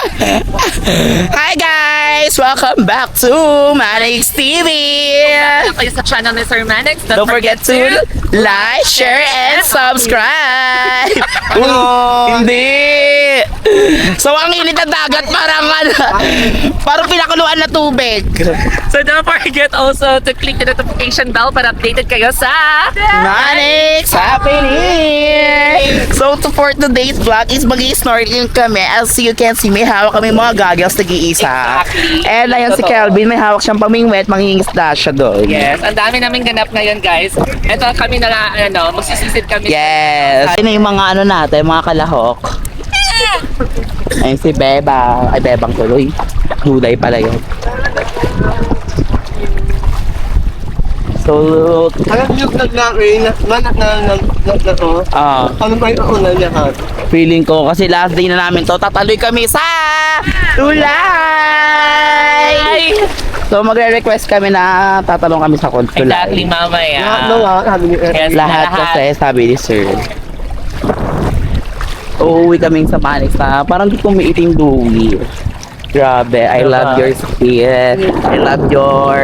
Hi guys! Welcome back to Manix TV! Kayo sa channel ni Sir Manix. Don't forget to like, share, and subscribe! Hindi! So ang init ng dagat parang pinakuluan na tubig. So don't forget also to click the notification bell para updated kayo sa Manix happening! So for today's vlog is mag-snorkeling kami. As you can see, may hawak kami mga goggles nag-iisa. Exactly. And ayan si Kelvin, may hawak siyang pamingwet, mangingisda siya doon. Yes, ang dami naming ganap ngayon guys. Ito kami na magsisisid kami. Yes! Ayun na yung mga natin, mga kalahok. Ayun si Beba. Ay, Bebang tuloy. Gulay pala yun. So, Alam niyo naglaki, ano ba yung una niya ha? feeling ko kasi last day na namin to, tataloy kami sa Tulay! So, magre-request kami na tatalong kami sa Tulay. Exactly, mamaya. Sabi ni Yes, Lahat kasi sabi ni Sir. Uuwi kaming sa Manix na parang di kumiiting duwi. Grabe, I love your skin. I love your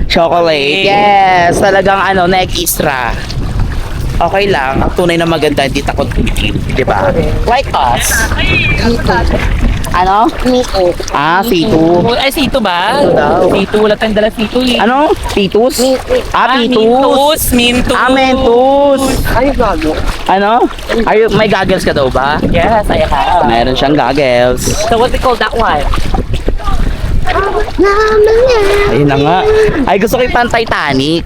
chocolate. Yes, talagang neck extra. Okay lang, ang tunay na maganda, hindi takot tikim, di ba? Like us. Ano? C2. Ay, C2 ba? C2 daw. C2, wala tayong dala C2 eh. Ano? Pitus? Pitus. Mintus. Mentus. Ay, gago. Ano? May goggles ka daw ba? Yes, I have. Meron siyang goggles. So what they call that one? Ayun na nga. Ay, gusto ko yung pan Titanic.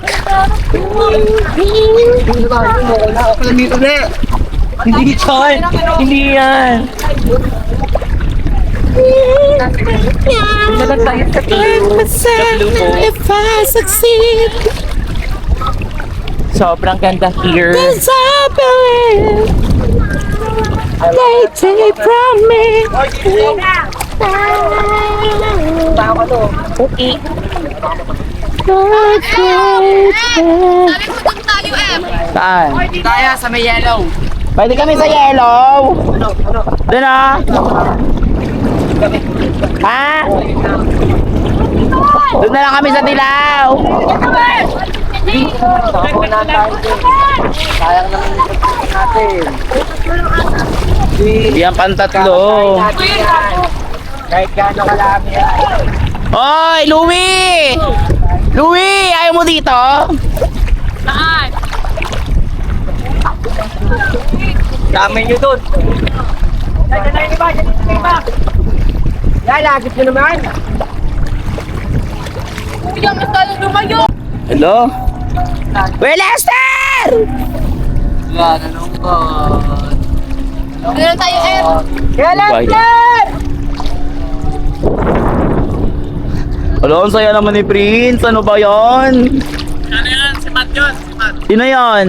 Dito na. Hindi yan. Hindi yan. Hindi na lang tayo sa If I succeed, sobrang ganda here. cause I believe they take from me. Okay. Saan? Tayo sa may yellow. Pwede kami sa yellow. Doon ah. Ha? Doon na lang kami sa dilaw. Sayang naman natin. Yan pantatlo. Kahit gaano kalami yan. Hoy, Louie! Louie, ayaw mo dito? Saan? Dami nyo dun. Diyan na yung iba, diyan na yung iba. Yan, lagit nyo naman. Kuya, mas tayo lumayo. Hello? Well, Lester! Yan, anong ko? Ano tayo, Em? Kaya Lester! Hello, ang saya naman ni Prince. Ano ba yan? Ano yan? Si Matt yun. Si Matt. Sino yan?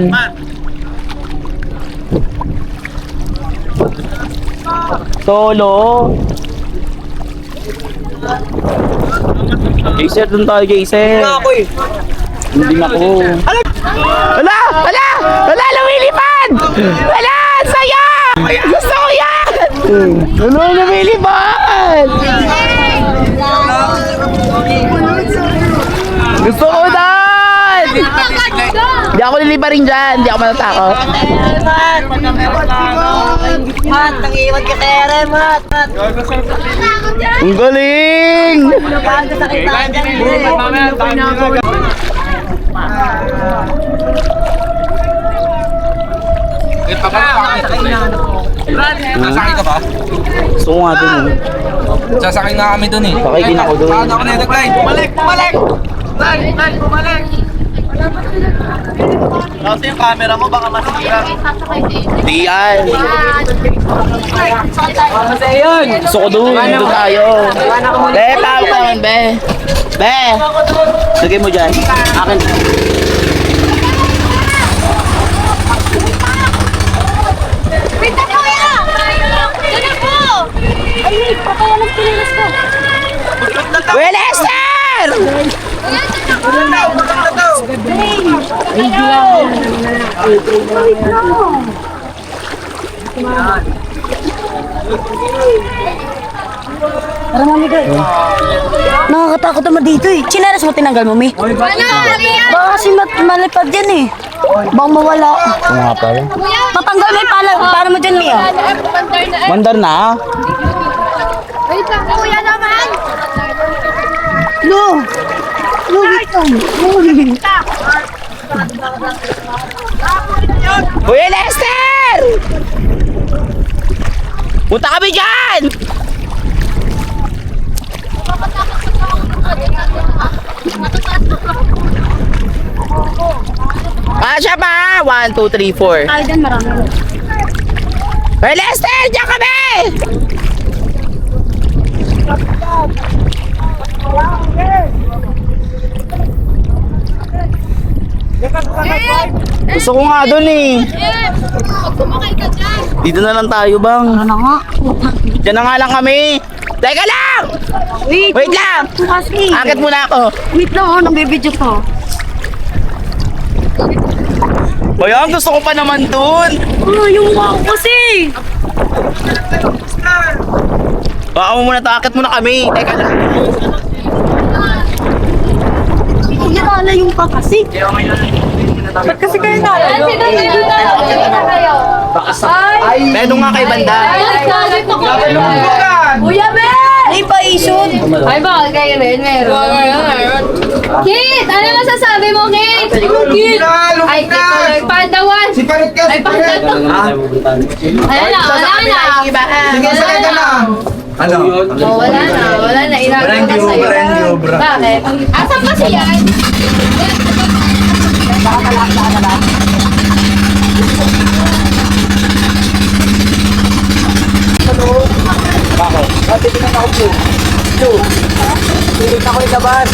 Solo. Jason, dun tayo, Jason. ako eh. Hindi na ako. Hala! Hala! Hala! Lumilipad! Hala! Ang saya! Gusto ko yan! Hala! Lumilipad! Gusto ko doon! Hindi ako liliparin dyan. Hindi ako matatakot. Mat, nang-iwan ka kere, Mat. Ang galing! Bakit sa kita dyan? Sasakay ka ba? Gusto ko nga dun. Sasakay nga kami dun eh. Sakay din ako dun. Paano ako na nag-line? Bumalik! Bumalik! Line! Bumalik! Kasi yung camera mo baka masira. Hindi yan. Ayun! Gusto ko dun. Doon tayo. Be, tawag naman, be. Be! Lagay mo dyan. Akin. Wait na kuya! Ganun po! Ay, papaya ng pilinas ko. Well, Lester! Tara, mami, guys. Nakakatakot naman dito eh. Chinelas mo tinanggal mo, Mi? Baka kasi malipad yan eh. Bang mawala. Oo nga pala. Tatanggal mo yung pala. Paano mo dyan, Mi? Mandar na. Wait lang, kuya naman. No. No, wait lang. Kuya Lester! Punta kami dyan! Siya pa! 1, 2, 3, 4. Tayo dyan, marami. Kuya Lester! Diyan kami! Gusto ko nga doon eh. Kumakay ka dyan. Dito na lang tayo bang. Ano nga? Diyan na nga lang kami. Teka lang! Wait lang! Kasi. Akit muna ako. Wait lang, oh, nang-video to. Ayan, gusto ko pa naman doon. Yung wow kasi. Baka mo muna to, akit muna kami. Teka lang. Nakala yung pa kasi. Ba't kasi kayo nakala? Meron nga kay banda. Kuya Ben! May paisod. Ay, bakit kayo rin? Meron. Kit! Ano masasabi mo, Kit? Kit! Ay, Kit tuloy. Pandawan! Si Parit ka! Ay, pandawan! Wala na. Sige, sakay ka na! Ano? Oh, wala na. Inagawa ka sa'yo. Bakit? Asan kasi yan? Titignan ako blue. Titignan ako ilabas.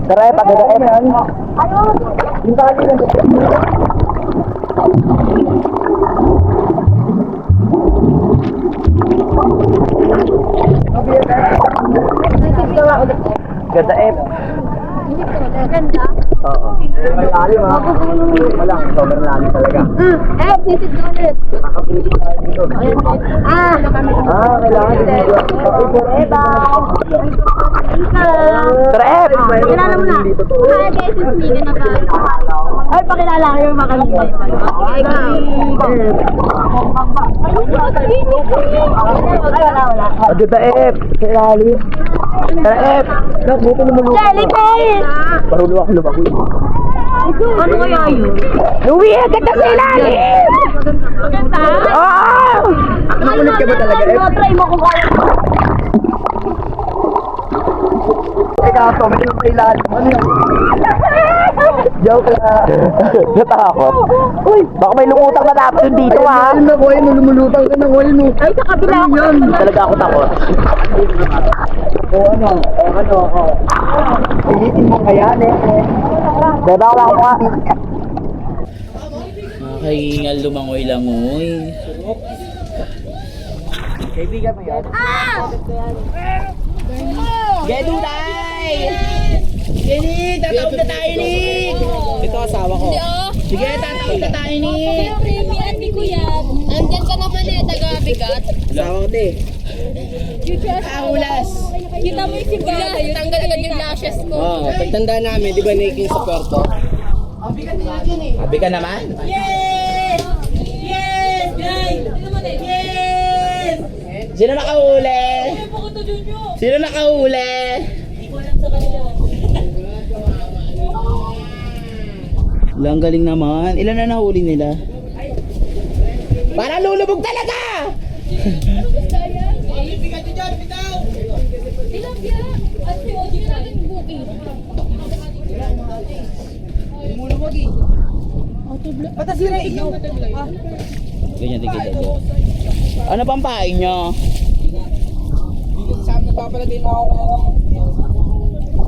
Tara, pagdadain yan. Yung tali lang. Ganda F. Ganda. Oo. Malalim ha. Walang, sobrang lalim talaga. Tisid ulit. Nakapili tayo dito. Kailangan dito. Tara F! Kilala mo na. Hi guys, it's me. Ganda ba? Ay, pakilala kayo mga kalibay. Wala. Ganda F! Kailangan. Tara F! Buto lumulunod. Jellyfish! Parulo ako lumakoy. Ano kaya yun? Louie, ganda sa ilalim! Maganda? Oh! Nakulit ka ba talaga F? Try mo kung kaya. Ikaw, may ilong sa ilalim. Ano yan? Joke lang. Natakot. Uy, baka may lumutang na dapat yun dito ha. Ayun ako, ayun, lumulutang ka na ako, ayun. Ay, sa kabila ako. Talaga ako takot. Ano. Pilitin mo kaya, Beba ko ako nga. Nakahingal lumangoy-langoy. Kaibigan mo yan? Gedulay! Nick, tatawag na tayo, Nick! Ito asawa ko. Sige, tatawag na tayo, Nick! Siyempre, ate ko yan. Andyan ka naman taga-bigat. Asawa ko din. Aulas! Kita mo yung simbahan. Tanggal agad yung lashes ko. Oo, pagtanda namin, di ba naiking sa Puerto? Abi ka naman? Yes! Yes, guys! Yes! Sino nakahuli? Sino nakahuli? Lang galing naman. Ilan na nahuli nila? Para lulubog talaga! Ganyan din kita dyan. Ano pang pain nyo?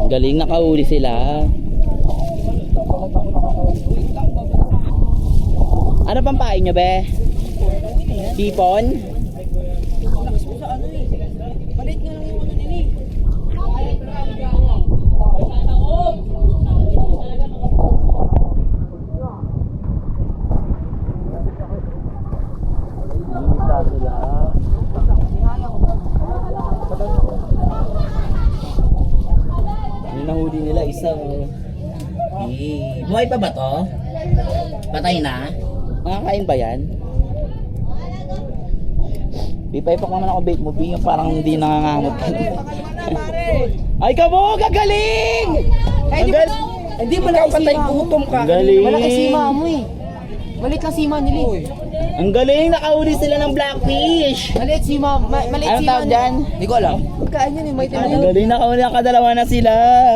Galing, nakahuli sila. Ano pang pain nyo, be? Hipon? Yung nahuli nila isa, oh. Buhay pa ba to? Patay na? Makakain ba yan? Pipaipak naman ako bait mo, B, yung parang hindi nangangamot ka. Ay, kabog! Ang galing! Ang galing! Hindi mo lang patay gutom ka. Ang galing! Malaki sima mo eh. Malit lang sima nila eh. Ang galing! Nakahuli sila ng blackfish! Maliit sima, maliit Anong sima tawag dyan? Hindi ko alam. Pagkain yun eh, may Ang tinanong. galing! Nakahuli, nakadalawa na sila!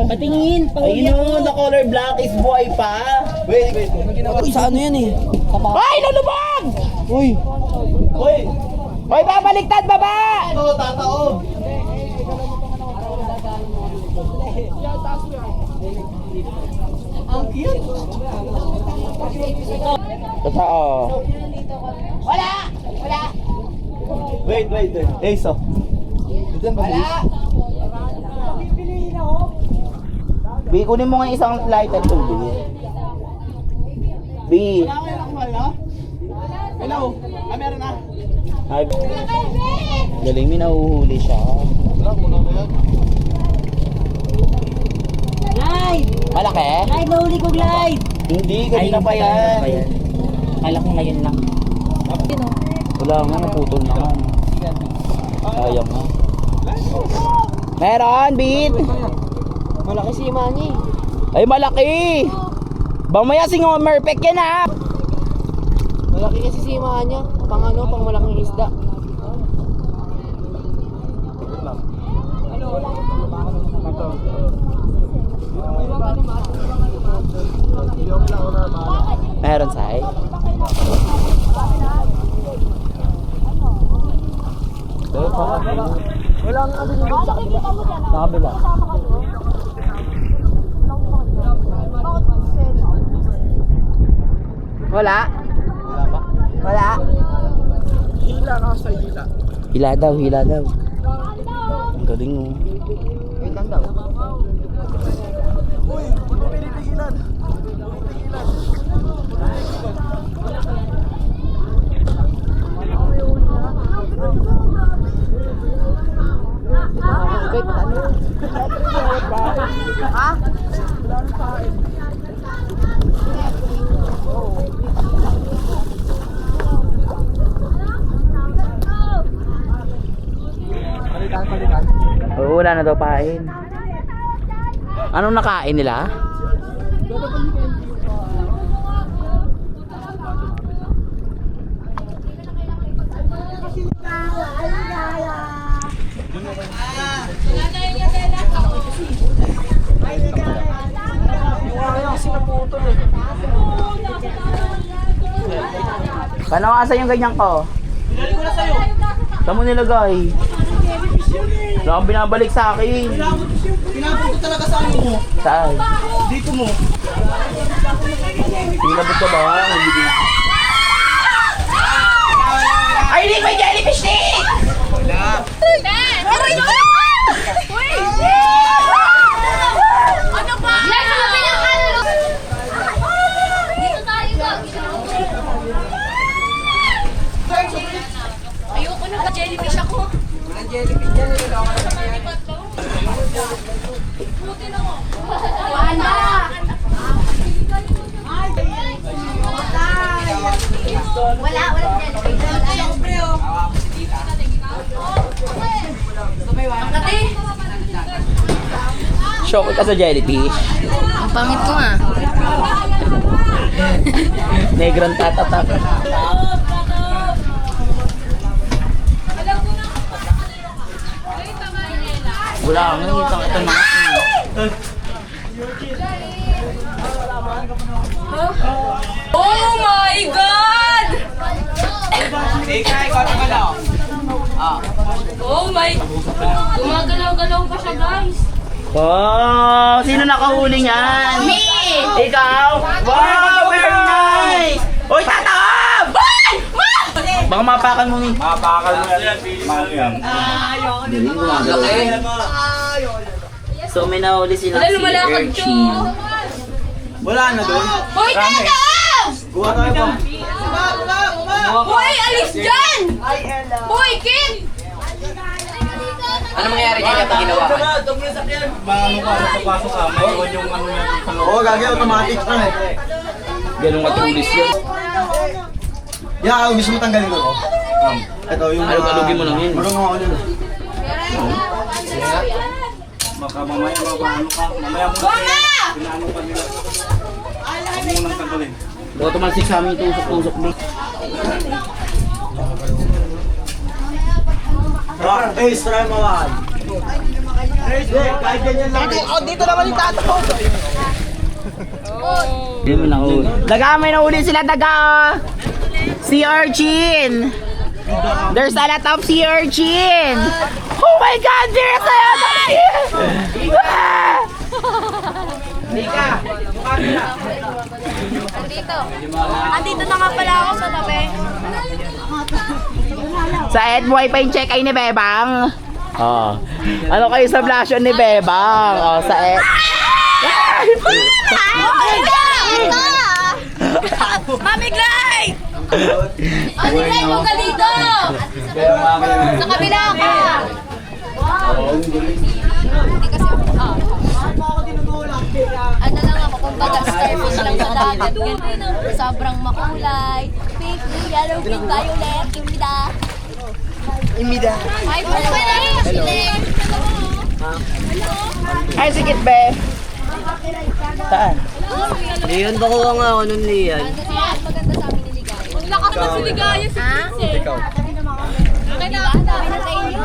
Patingin! Ay, no! The color black is buhay pa! Wait! Uy, sa ano yan eh? Ay! Nalubog! Uy! Uy! Hoy, babaliktad baba! Ito, tataob! Totoo. Wala! Wala! Wait. Eh, so. Wala! B, kunin mo nga isang lighter to, B. B. Hello? Meron na. Ay, galing, may nahuhuli siya. Live! Malaki? Live, nahuli ko live! Hindi, kanina pa yan. Kala ko ngayon lang. Wala nga, naputol na nga. Sayang nga. Meron, Beat! Malaki sima niya eh. Ay, malaki! Bamaya si Ngomer, pek yan ha! Malaki kasi sima niya. Pang ano, pang malaking isda. Meron, Sai? Walang ano yung sa kabila. Wala? Wala? Hila daw. Ang galing oh. Wait lang daw. Wait, ano? Ha? Palitan. Oo, wala na daw pain. Anong nakain nila? Paano asa yung ganyan ko? Pinali ko na sa'yo. Saan mo nilagay? Wala kang binabalik sa akin. Pinabot ko talaga sa ano mo. Saan? Dito mo. Pinabot ka ba? Hindi. Ay, hindi! May jellyfish stick! Aray ko! Uy! Ano ba? Yes, ano pinakalo? Dito tayo ba? Ayoko na jellyfish ako. Ang jellyfish dyan, niloloko na kami yan. Buti na mo. Wala! Wala jellyfish. Ang kati! Shock ka sa jellyfish. Ang pangit ko ah. Negrang tatatak. Wala kang nakita ito mga Oh my God! Ika, ikaw naman ako. Oh my... Gumagalaw-galaw pa siya, guys. Oh, sino nakahuli niyan? Me! Ikaw? Wow, very nice! Uy, tatab! Baka mapakan mo, Mi. Mapakal mo yan. So, may nahuli sila Wala, lumalakad siya. Wala na doon. Hoy, tatab! Kuha tayo ba? Hoy, alis dyan! Hoy, Kid! Ano mangyayari dyan pag ginawa ka? Paano ka napapasok sa amin? Yung ano yan. Oo, gagi automatic na eh. Ganun katulis yun. Yeah, gusto mo tanggalin ko. Ito yung... Alug-alugin mo lang yun. Marunong ako nun. Baka mamaya mapaano ka. Mamaya mo na pinaano pa nila. Huwag mo nang tanggalin. Baka tumalsik sa amin yung tusok-tusok mo. Ace, try mo one. Kahit ganyan lang. Dito naman yung tato. Hindi mo nahuli. Daga, may nahuli sila, daga! Sea urchin! There's a lot of sea urchin! Oh my God, there's a lot of sea urchin! Andito na nga pala ako sa tabi. Sa Edboy pa yung check-in ni Bebang. Oh. Ano kayo sa blushon ni Bebang? Oh, sa Mami Glay! Ano Glay mo ka dito? Sa kabila ka! Hindi kasi ano lang ako, kumbaga starfish lang sa dagat. Ganun, sobrang makulay. Pink, yellow, green, violet, imida. Ay, pala ba na rin? Ay, sikit, Be. Saan? Leon, bakuha nga ako nun, Leon. Maganda sa amin ni Ligaya. Ang lakas na si Ligaya si Prince. Ikaw. Ang dami na sa inyo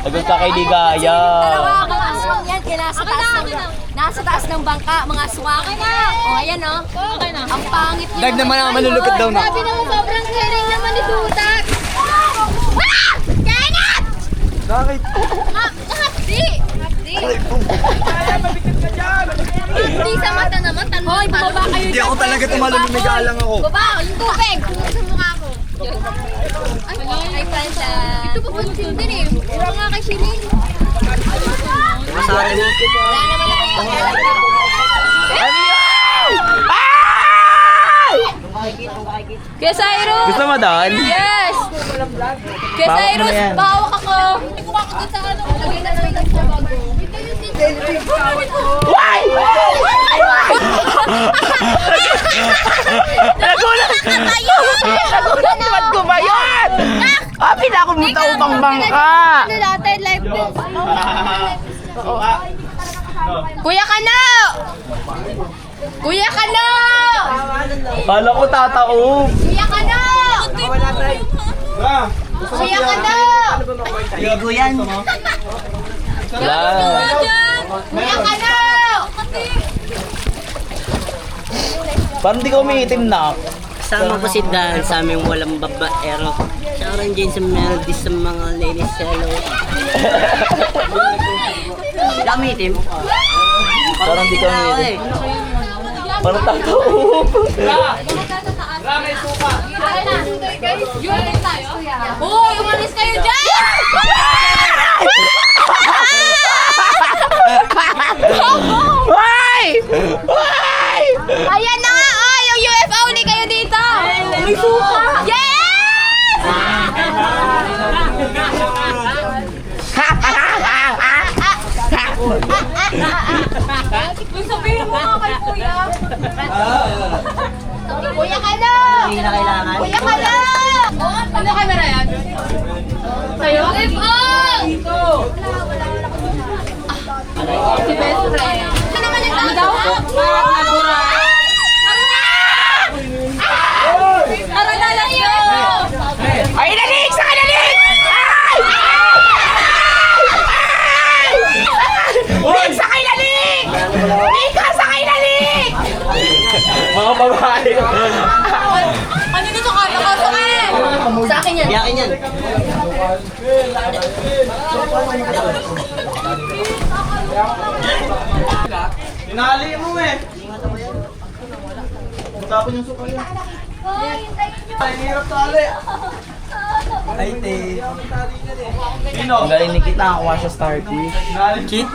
Agad ka kay Ligaya. Mga aswang yan, nasa taas ng bangka, mga aswang. O, ayan o. Ang pangit nyo. Dag naman ang malulupit daw na. Sabi naman sobrang caring naman ni Dutat. Janet! Bakit? Di! Hindi sa mata naman, tanong. Hoy, bumaba kayo. Hindi ako talaga tumalun, nag-aalang ako. Baba, yung tubig. Sa mukha ko. Ay, Francia. Ito pa pansin din eh. Puro nga kay Shirin. Wala naman akong pakialam. Kuya Cyrus! Gusto mo doon? Yes! Kuya Bawak mo Cyrus, yan. bawak ako. Hindi ko ako dun sa ano. Lagay na sa bago. Why? Nagulat! Nagulat naman ko ba yun? Ah, pinakumita upang bangka. Ano natin, live bills. Kuya Kano! Kuya Kano! Kala ko tataob. Kuya Kano! Kuya Kano! Ligo yan. Kuya Kano! Parang di ka umiitim na. Kasama ko si Dan sa aming walang babaero. Sharon Jane sa melody sa mga ladies hello. Gamitin. Parang di ka umiitim. Parang tataob. Hoy, umalis kayo dyan! Why? Why? Ayan na nga! Oh, yung UFO, hindi kayo dito! May suka! Yes! Sabihin mo nga kay Kuya. Kuya Kano! Hindi na kailangan. Kuya Kano! Ano camera yan? Sa'yo? UFO! Si best friend. Ano naman yung tao? babae. Kanino to ka? Nakasakit! Sa akin yan. Yakin yan. Tinali mo eh. Tapon yung suka yan. Hoy, hintayin nyo. Ay, hirap tali. Ay, te. Sino? Ang galing ni Kit, nakakuha siya starfish. Kit?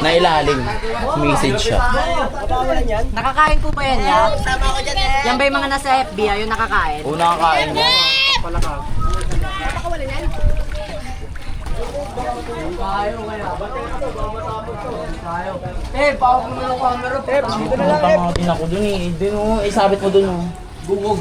Nailalim. Message siya. Nakakain po ba yan, ya? Yan ba yung mga nasa FB, yung nakakain? Una kakain niya. Pawag mo yung camera, Pep. Dito na lang, Pep. Ako dun eh. Dun oh. Isabit mo dun oh. Bungog.